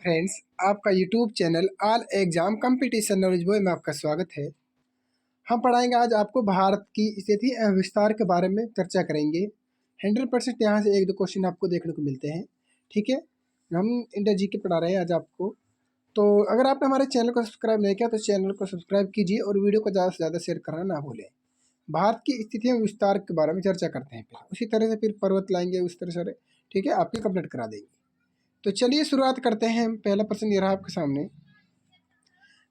Friends, आपका YouTube channel all exam competition knowledge boy में आपका स्वागत है। हम पढ़ाएंगे आज आपको भारत की स्थिति एवं विस्तार के बारे में चर्चा करेंगे। 100% यहाँ से एक दो क्वेश्चन आपको देखने को मिलते हैं। ठीक है, हम इंडिया जी के पढ़ा रहे हैं आज आपको। तो अगर आपने हमारे चैनल को सब्सक्राइब नहीं किया तो चैनल को सब्सक्राइब कीजिए और वीडियो को ज़्यादा से ज़्यादा शेयर करना ना भूलें। भारत की स्थिति एवं विस्तार के बारे में चर्चा करते हैं, फिर उसी तरह से फिर पर्वत लाएंगे उस तरह से। ठीक है, आपकी कंप्लीट करा देंगे। तो चलिए शुरुआत करते हैं। पहला प्रश्न ये रहा आपके सामने।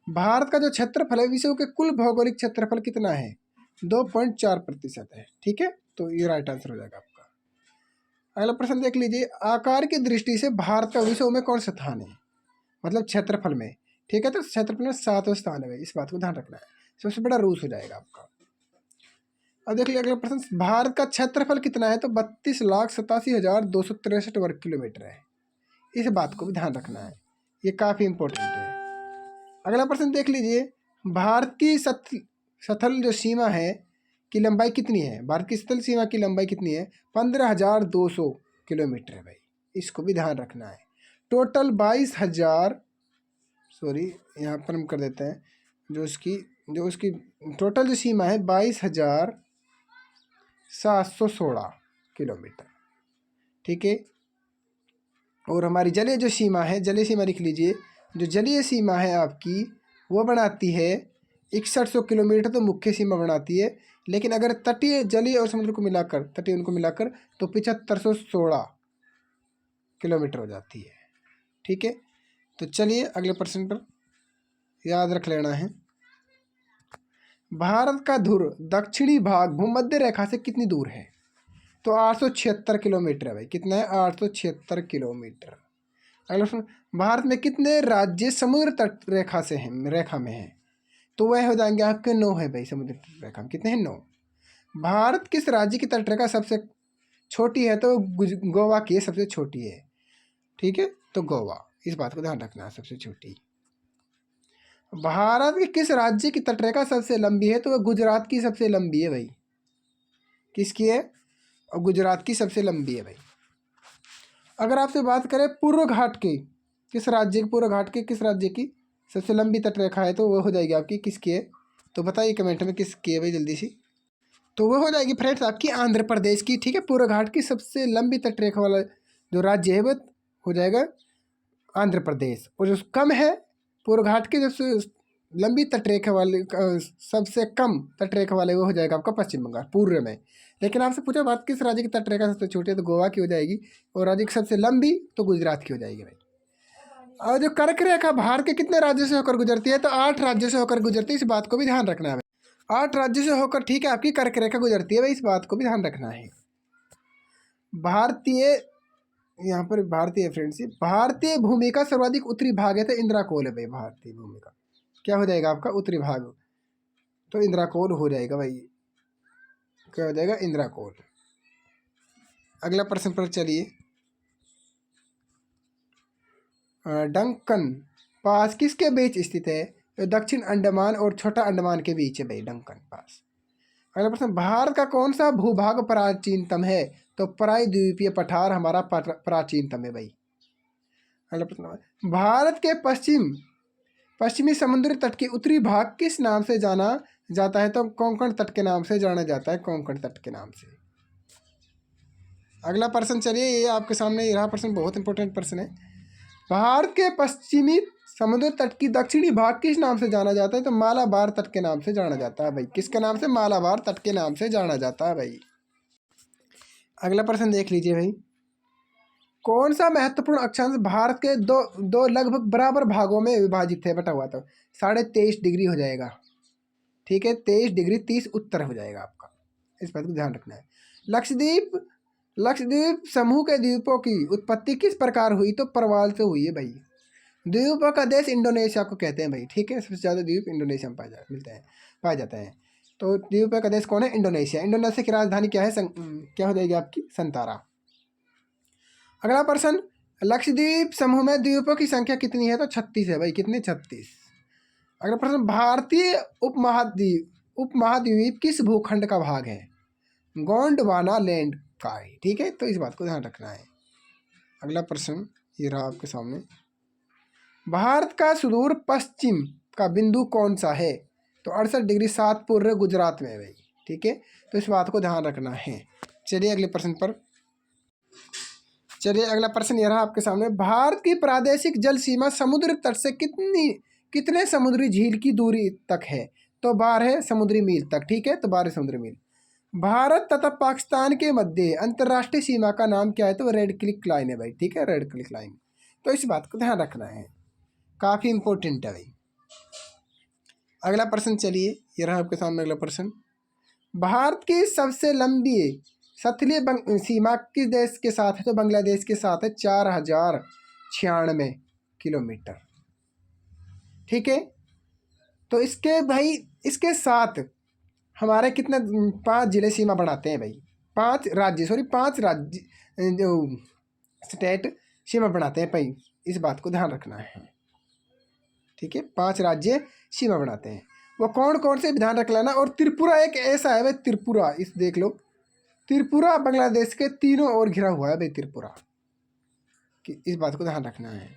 भारत का जो क्षेत्रफल है विश्व के कुल भौगोलिक क्षेत्रफल कितना है? 2.4% है। ठीक है, तो ये राइट आंसर हो जाएगा आपका। अगला प्रश्न देख लीजिए। आकार की दृष्टि से भारत का विश्व में कौन सा स्थान है? मतलब क्षेत्रफल में। ठीक है, तो क्षेत्रफल में 7वां स्थान है, इस बात को ध्यान रखना है। सबसे बड़ा रूस हो जाएगा आपका। अब देख लीजिए अगला प्रश्न। भारत का क्षेत्रफल कितना है? तो 32,87,263 वर्ग किलोमीटर है। इस बात को भी ध्यान रखना है, ये काफ़ी इंपॉर्टेंट है। अगला प्रश्न देख लीजिए। भारत की स्थल जो सीमा है की लंबाई कितनी है? भारत की स्थल सीमा की लंबाई कितनी है? 15,200 किलोमीटर है भाई, इसको भी ध्यान रखना है। टोटल 22,000, सॉरी यहाँ पर हम कर देते हैं, जो उसकी टोटल जो सीमा है 22,716 किलोमीटर। ठीक है, और हमारी जलीय जो सीमा है, जलीय सीमा लिख लीजिए। जो जलीय सीमा है आपकी वो बनाती है 6100 किलोमीटर, तो मुख्य सीमा बनाती है। लेकिन अगर तटीय जलीय और समुद्र को मिलाकर, तटीय उनको मिलाकर, तो 7516 किलोमीटर हो जाती है। ठीक है, तो चलिए अगले प्रश्न पर याद रख लेना है। भारत का ध्रुव दक्षिणी भाग भूमध्य रेखा से कितनी दूर है? तो 876 किलोमीटर है भाई। कितना है? 876 किलोमीटर। अगला प्रश्न। भारत में कितने राज्य समुद्र तट रेखा से हैं, रेखा में हैं? तो वह हो जाएंगे आपके 9 है भाई। समुद्र तट रेखा में कितने हैं? 9। भारत किस राज्य की तट रेखा सबसे छोटी है? तो गोवा की सबसे छोटी है। ठीक है, तो गोवा, इस बात को ध्यान रखना है, सबसे छोटी। भारत के किस राज्य की तटरेखा सबसे लंबी है? तो वह गुजरात की सबसे लंबी है भाई। किसकी है? और गुजरात की सबसे लंबी है भाई। अगर आपसे बात करें पूर्व घाट की, किस राज्य की पूर्व घाट के किस राज्य की सबसे लंबी तटरेखा है? तो वो हो जाएगी आपकी किसकी है? तो बताइए कमेंट में किसकी है भाई, जल्दी सी। तो वो हो जाएगी फ्रेंड्स आपकी आंध्र प्रदेश की। ठीक है, पूर्व घाट की सबसे लंबी तटरेखा वाला जो राज्य है वो हो जाएगा आंध्र प्रदेश। और जो कम है पूर्व घाट की सबसे लंबी तटरेखा वाले, सबसे कम तटरेखा वाले, वो हो जाएगा आपका पश्चिम बंगाल पूर्व में। लेकिन आपसे पूछा बात किस राज्य की तटरेखा सबसे छोटी है? तो गोवा की हो जाएगी। और राज्य की सबसे लंबी तो गुजरात की हो जाएगी भाई। और जो कर्क रेखा भारत के कितने राज्यों से होकर गुजरती है? तो 8 राज्यों से होकर गुजरती है, इस बात को भी ध्यान रखना है भाई। 8 राज्यों से होकर, ठीक है, आपकी कर्क रेखा गुजरती है भाई, इस बात को भी ध्यान रखना है। भारतीय, यहाँ पर भारतीय फ्रेंडशिप, भारतीय भूमि का सर्वाधिक उत्तरी भाग है तो इंद्राकोल है भाई। भारतीय भूमि का क्या हो जाएगा आपका? उत्तरी भाग, तो इंद्राकोल हो जाएगा भाई। क्या हो जाएगा? इंद्राकोल। अगला प्रश्न पर चलिए। डंकन पास किसके बीच स्थित है? तो दक्षिण अंडमान और छोटा अंडमान के बीच है भाई, डंकन पास। अगला प्रश्न। भारत का कौन सा भूभाग प्राचीनतम है? तो प्रायद्वीपीय पठार हमारा प्राचीनतम है भाई। अगला प्रश्न। भारत के पश्चिमी समुद्री तट के उत्तरी भाग किस नाम से जाना जाता है? तो कोंकण तट के नाम से जाना जाता है, कोंकण तट के नाम से। अगला प्रश्न चलिए, ये आपके सामने यह प्रश्न बहुत इंपॉर्टेंट प्रश्न है। भारत के पश्चिमी समुद्र तट की दक्षिणी भाग किस नाम से जाना जाता है? तो मालाबार तट के नाम से जाना जाता है भाई। किसके नाम से? मालाबार तट के नाम से जाना जाता है भाई। अगला प्रश्न देख लीजिए भाई। कौन सा महत्वपूर्ण अक्षांश भारत के दो लगभग बराबर भागों में विभाजित है? बटा हुआ, तो 23.5 डिग्री हो जाएगा। ठीक है, 23 डिग्री 30 उत्तर हो जाएगा आपका, इस बात को ध्यान रखना है। लक्षद्वीप समूह के द्वीपों की उत्पत्ति किस प्रकार हुई? तो प्रवाल से हुई है भाई। द्वीपों का देश इंडोनेशिया को कहते हैं भाई। ठीक है, सबसे ज़्यादा द्वीप इंडोनेशिया में पाए जाते हैं। तो द्वीपों का देश कौन है? इंडोनेशिया। इंडोनेशिया की राजधानी क्या है? क्या हो जाएगी आपकी? संतारा। अगला प्रश्न। लक्षद्वीप समूह में द्वीपों की संख्या कितनी है? तो 36 है भाई। कितने? 36। अगला प्रश्न। भारतीय उपमहाद्वीप किस भूखंड का भाग है? गोंडवाना लैंड का है। ठीक है, तो इस बात को ध्यान रखना है। अगला प्रश्न ये रहा आपके सामने। भारत का सुदूर पश्चिम का बिंदु कौन सा है? तो 68 डिग्री 7 पूर्व गुजरात में है भाई। ठीक है, तो इस बात को ध्यान रखना है। चलिए अगले प्रश्न पर। चलिए अगला प्रश्न यह रहा आपके सामने। भारत की प्रादेशिक जल सीमा समुद्र तट से कितने समुद्री झील की दूरी तक है? तो 12 समुद्री मील तक। ठीक है, तो 12 समुद्री मील। भारत तथा पाकिस्तान के मध्य अंतर्राष्ट्रीय सीमा का नाम क्या है? तो रेड क्लिक लाइन है भाई। ठीक है, रेड क्लिक लाइन। तो इस बात को ध्यान रखना है, काफ़ी इंपॉर्टेंट है भाई। अगला प्रश्न, चलिए ये रहा आपके सामने अगला प्रश्न। भारत की सबसे लंबी सतही सीमा किस देश के साथ है? तो बांग्लादेश के साथ है, 4096 किलोमीटर। ठीक है, तो इसके भाई इसके साथ हमारे कितने 5 जिले सीमा बनाते हैं भाई। 5 राज्य जो स्टेट सीमा बनाते हैं भाई, इस बात को ध्यान रखना है। ठीक है, 5 राज्य सीमा बनाते हैं। वो कौन कौन से ध्यान रख लेना। और त्रिपुरा एक ऐसा है भाई, त्रिपुरा इस देख लो, त्रिपुरा बांग्लादेश के तीनों ओर घिरा हुआ है भाई त्रिपुरा कि इस बात को ध्यान रखना है।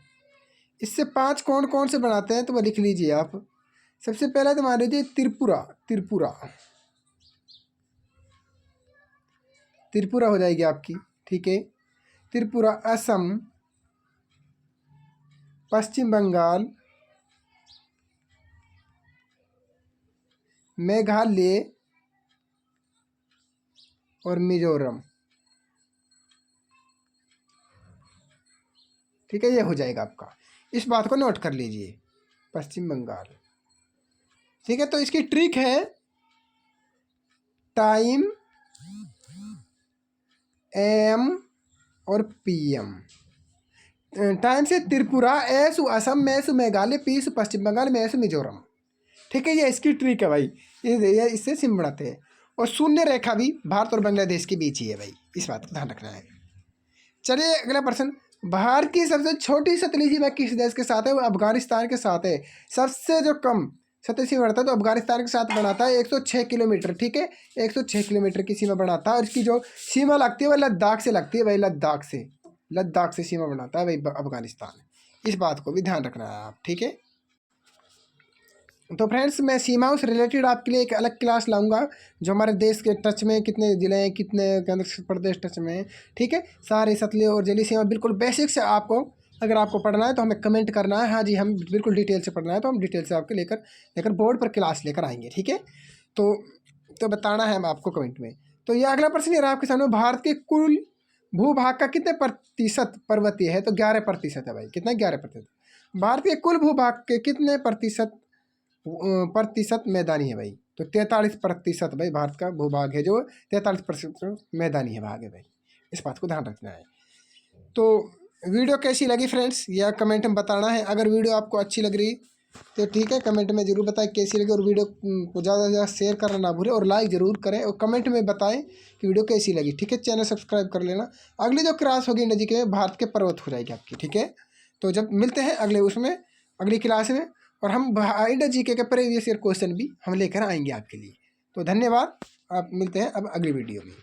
इससे 5 कौन कौन से बनाते हैं तो वो लिख लीजिए आप। सबसे पहले तो मान लीजिए त्रिपुरा हो जाएगी आपकी। ठीक है, त्रिपुरा, असम, पश्चिम बंगाल, मेघालय और मिजोरम। ठीक है, ये हो जाएगा आपका। इस बात को नोट कर लीजिए, पश्चिम बंगाल। ठीक है, तो इसकी ट्रिक है टाइम, AM और PM। टाइम से त्रिपुरा, एसु असम, मैसु मेघालय, पीसु पश्चिम बंगाल, मैसु मिजोरम। ठीक है, ये इसकी ट्रिक है भाई, ये इससे सिम बनाते हैं। और शून्य रेखा भी भारत और बांग्लादेश के बीच ही है भाई, इस बात का ध्यान रखना है। चलिए अगला प्रश्न। भारत की सबसे छोटी सतही सीमा किस देश के साथ है? वो अफगानिस्तान के साथ है। सबसे जो कम सतही सीमा बढ़ता है तो अफगानिस्तान के साथ बनाता है, 106 किलोमीटर। ठीक है, 106 किलोमीटर की सीमा बनाता है। और इसकी जो सीमा लगती है वह लद्दाख से लगती है भाई, लद्दाख से सीमा बनाता है भाई अफगानिस्तान। इस बात को भी ध्यान रखना है आप। ठीक है, तो फ्रेंड्स मैं सीमाओं से रिलेटेड आपके लिए एक अलग क्लास लाऊंगा, जो हमारे देश के टच में कितने ज़िले हैं, कितने केंद्र प्रदेश टच में हैं। ठीक है, सारे सतही और जलीय सीमा बिल्कुल बेसिक से आपको, अगर आपको पढ़ना है तो हमें कमेंट करना है। हाँ जी, हम बिल्कुल डिटेल से पढ़ना है तो हम डिटेल से आपके लेकर बोर्ड पर क्लास लेकर आएंगे। ठीक है, तो बताना है हम आपको कमेंट में। तो ये अगला प्रश्न ये रहा आपके सामने। भारत के कुल भूभाग का कितने प्रतिशत पर्वतीय है? तो 11% है भाई। कितना? 11%। भारत के कुल भूभाग के कितने प्रतिशत मैदानी है भाई? तो 43% भाई भारत का भूभाग है, जो 43% मैदानी है भाग है भाई। इस बात को ध्यान रखना है। तो वीडियो कैसी लगी फ्रेंड्स, या कमेंट में बताना है। अगर वीडियो आपको अच्छी लग रही तो ठीक है, कमेंट में ज़रूर बताएं कैसी लगी। और वीडियो को ज़्यादा से ज़्यादा शेयर करना ना भूलें, और लाइक ज़रूर करें, और कमेंट में बताएं कि वीडियो कैसी लगी। ठीक है, चैनल सब्सक्राइब कर लेना। अगली जो क्लास होगी इंडिया के भारत के पर्वत हो जाएगी आपकी। ठीक है, तो जब मिलते हैं अगली क्लास में, और हम इंडिया जीके के प्रीवियस ईयर क्वेश्चन भी हम लेकर आएंगे आपके लिए। तो धन्यवाद, आप मिलते हैं अब अगली वीडियो में।